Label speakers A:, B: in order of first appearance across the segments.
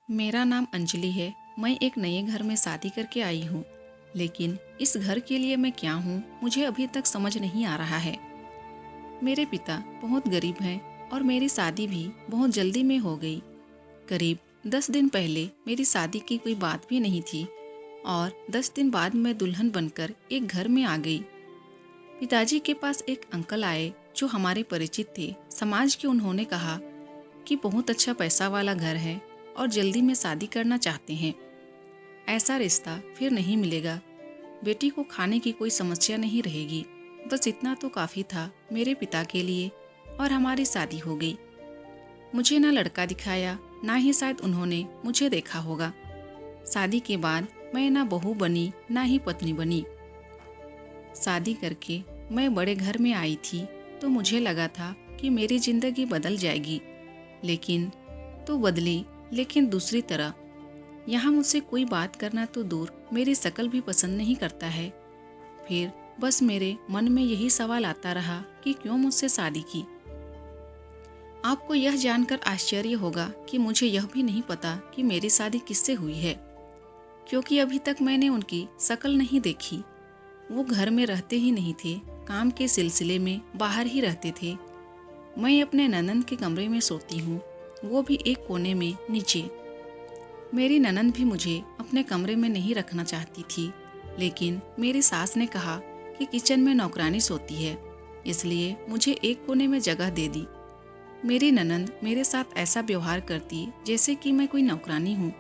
A: मेरा नाम अंजलि है। मैं एक नए घर में शादी करके आई हूँ, लेकिन इस घर के लिए मैं क्या हूँ मुझे अभी तक समझ नहीं आ रहा है। मेरे पिता बहुत गरीब हैं और मेरी शादी भी बहुत जल्दी में हो गई। करीब 10 दिन पहले मेरी शादी की कोई बात भी नहीं थी और 10 दिन बाद मैं दुल्हन बनकर एक घर में आ गई। पिताजी के पास एक अंकल आए जो हमारे परिचित थे। समाज के उन्होंने कहा कि बहुत अच्छा पैसा वाला घर है और जल्दी में शादी करना चाहते हैं। ऐसा रिश्ता फिर नहीं मिलेगा। बेटी को खाने की कोई समस्या नहीं रहेगी। बस इतना तो काफ़ी था मेरे पिता के लिए और हमारी शादी हो गई। मुझे ना लड़का दिखाया, ना ही शायद उन्होंने मुझे देखा होगा। शादी के बाद मैं ना बहू बनी ना ही पत्नी बनी। शादी करके मैं बड़े घर में आई थी तो मुझे लगा था कि मेरी जिंदगी बदल जाएगी, लेकिन तो बदली, लेकिन दूसरी तरह। यहाँ मुझसे कोई बात करना तो दूर, मेरी शक्ल भी पसंद नहीं करता है। फिर बस मेरे मन में यही सवाल आता रहा कि क्यों मुझसे शादी की। आपको यह जानकर आश्चर्य होगा कि मुझे यह भी नहीं पता कि मेरी शादी किससे हुई है, क्योंकि अभी तक मैंने उनकी शक्ल नहीं देखी। वो घर में रहते ही नहीं थे, काम के सिलसिले में बाहर ही रहते थे। मैं अपने ननंद के कमरे में सोती हूँ, वो भी एक कोने में नीचे। मेरी ननंद भी मुझे अपने कमरे में नहीं रखना चाहती थी, लेकिन मेरी सास ने कहा कि किचन में नौकरानी सोती है, इसलिए मुझे एक कोने में जगह दे दी। मेरी ननंद मेरे साथ ऐसा व्यवहार करती जैसे कि मैं कोई नौकरानी हूँ।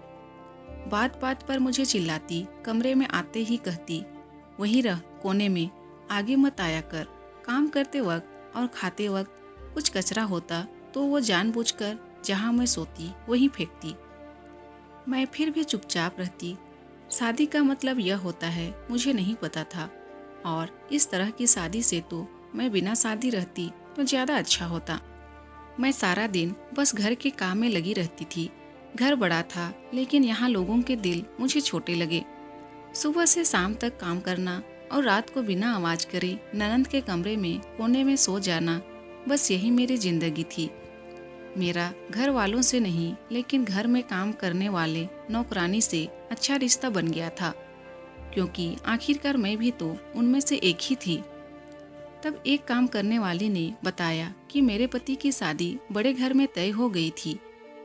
A: बात बात पर मुझे चिल्लाती, कमरे में आते ही कहती, वहीं रह कोने में, आगे मत आया कर। काम करते वक्त और खाते वक्त कुछ कचरा होता तो वो जानबूझकर जहाँ मैं सोती वहीं फेंकती। मैं फिर भी चुपचाप रहती। शादी का मतलब यह होता है मुझे नहीं पता था, और इस तरह की शादी से तो मैं बिना शादी रहती तो ज़्यादा अच्छा होता। मैं सारा दिन बस घर के काम में लगी रहती थी। घर बड़ा था, लेकिन यहाँ लोगों के दिल मुझे छोटे लगे। सुबह से शाम तक काम करना और रात को बिना आवाज करे ननंद के कमरे में कोने में सो जाना, बस यही मेरी जिंदगी थी। मेरा घर वालों से नहीं, लेकिन घर में काम करने वाले नौकरानी से अच्छा रिश्ता बन गया था, क्योंकि आखिरकार मैं भी तो उनमें से एक ही थी। तब एक काम करने वाले ने बताया कि मेरे पति की शादी बड़े घर में तय हो गई थी।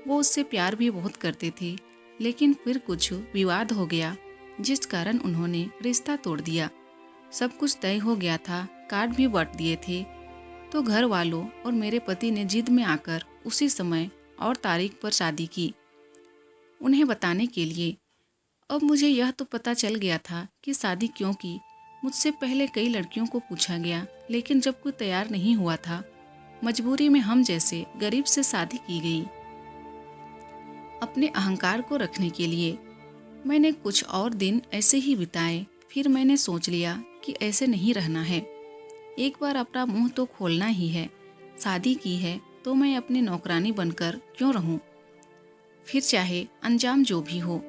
A: वो उससे प्यार भी बहुत करते थे, लेकिन फिर कुछ विवाद हो गया, जिस कारण उन्होंने रिश्ता तोड़ दिया। सब कुछ तय हो गया था, कार्ड भी बट दिए थे। तो घर वालों और मेरे पति ने जिद में आकर उसी समय और तारीख पर शादी की, उन्हें बताने के लिए। अब मुझे यह तो पता चल गया था कि शादी क्यों की। मुझसे पहले कई लड़कियों को पूछा गया, लेकिन जब कोई तैयार नहीं हुआ था, मजबूरी में हम जैसे गरीब से शादी की गई। अपने अहंकार को रखने के लिए मैंने कुछ और दिन ऐसे ही बिताए। फिर मैंने सोच लिया कि ऐसे नहीं रहना है, एक बार अपना मुंह तो खोलना ही है। शादी की है तो मैं अपनी नौकरानी बनकर क्यों रहूं? फिर चाहे अंजाम जो भी हो,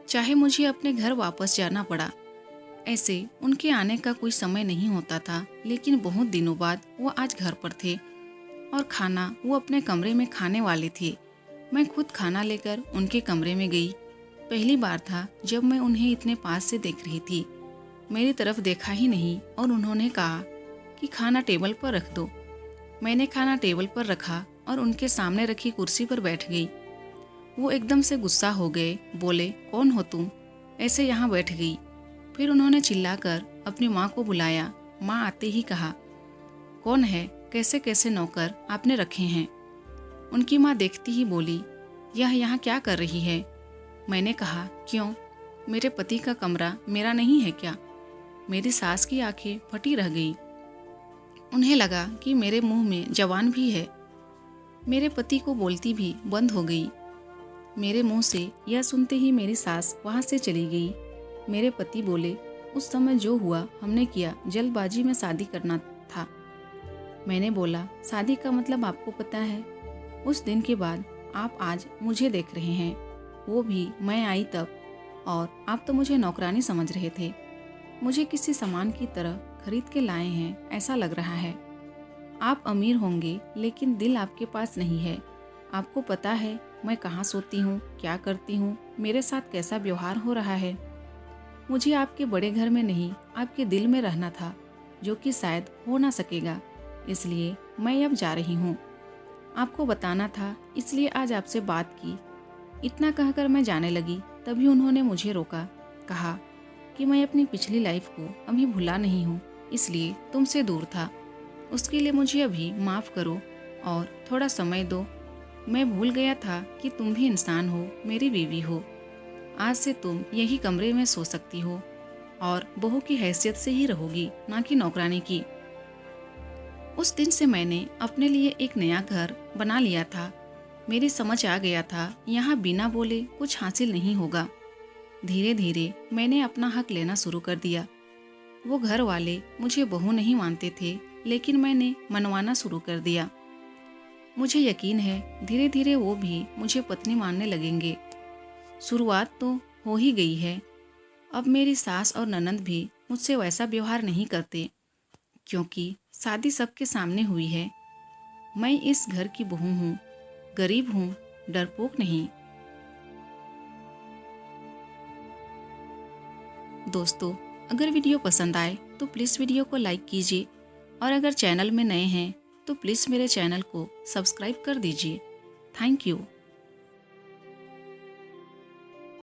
A: चाहे मुझे अपने घर वापस जाना पड़ा। ऐसे उनके आने का कोई समय नहीं होता था, लेकिन बहुत दिनों बाद वो आज घर पर थे और खाना वो अपने कमरे में खाने वाले थे। मैं खुद खाना लेकर उनके कमरे में गई। पहली बार था जब मैं उन्हें इतने पास से देख रही थी। मेरी तरफ देखा ही नहीं और उन्होंने कहा कि खाना टेबल पर रख दो। मैंने खाना टेबल पर रखा और उनके सामने रखी कुर्सी पर बैठ गई। वो एकदम से गुस्सा हो गए, बोले, कौन हो तुम, ऐसे यहाँ बैठ गई? फिर उन्होंने चिल्लाकर अपनी माँ को बुलाया। माँ आते ही कहा, कौन है, कैसे कैसे नौकर आपने रखे हैं? उनकी माँ देखती ही बोली, यह यहाँ क्या कर रही है? मैंने कहा, क्यों, मेरे पति का कमरा मेरा नहीं है क्या? मेरी सास की आंखें फटी रह गई। उन्हें लगा कि मेरे मुंह में जवान भी है। मेरे पति को बोलती भी बंद हो गई। मेरे मुंह से यह सुनते ही मेरी सास वहां से चली गई। मेरे पति बोले, उस समय जो हुआ हमने किया, जल्दबाजी में शादी करना था। मैंने बोला, शादी का मतलब आपको पता है? उस दिन के बाद आप आज मुझे देख रहे हैं, वो भी मैं आई तब, और आप तो मुझे नौकरानी समझ रहे थे। मुझे किसी सामान की तरह खरीद के लाए हैं, ऐसा लग रहा है। आप अमीर होंगे, लेकिन दिल आपके पास नहीं है। आपको पता है मैं कहाँ सोती हूँ, क्या करती हूँ, मेरे साथ कैसा व्यवहार हो रहा है। मुझे आपके बड़े घर में नहीं, आपके दिल में रहना था, जो कि शायद हो ना सकेगा। इसलिए मैं अब जा रही हूँ। आपको बताना था, इसलिए आज आपसे बात की। इतना कहकर मैं जाने लगी, तभी उन्होंने मुझे रोका। कहा कि मैं अपनी पिछली लाइफ को अभी भुला नहीं हूँ, इसलिए तुमसे दूर था। उसके लिए मुझे अभी माफ़ करो और थोड़ा समय दो। मैं भूल गया था कि तुम भी इंसान हो, मेरी बीवी हो। आज से तुम यही कमरे में सो सकती हो और बहू की हैसियत से ही रहोगी, ना कि नौकरानी की। उस दिन से मैंने अपने लिए एक नया घर बना लिया था। मेरी समझ आ गया था, यहाँ बिना बोले कुछ हासिल नहीं होगा। धीरे धीरे मैंने अपना हक लेना शुरू कर दिया। वो घर वाले मुझे बहू नहीं मानते थे, लेकिन मैंने मनवाना शुरू कर दिया। मुझे यकीन है धीरे धीरे वो भी मुझे पत्नी मानने लगेंगे। शुरुआत तो हो ही गई है। अब मेरी सास और ननंद भी मुझसे वैसा व्यवहार नहीं करते, क्योंकि शादी सबके सामने हुई है। मैं इस घर की बहू हूँ, गरीब हूँ, डरपोक नहीं। दोस्तों, अगर वीडियो पसंद आए तो प्लीज़ वीडियो को लाइक कीजिए और अगर चैनल में नए हैं तो प्लीज़ मेरे चैनल को सब्सक्राइब कर दीजिए। Thank you.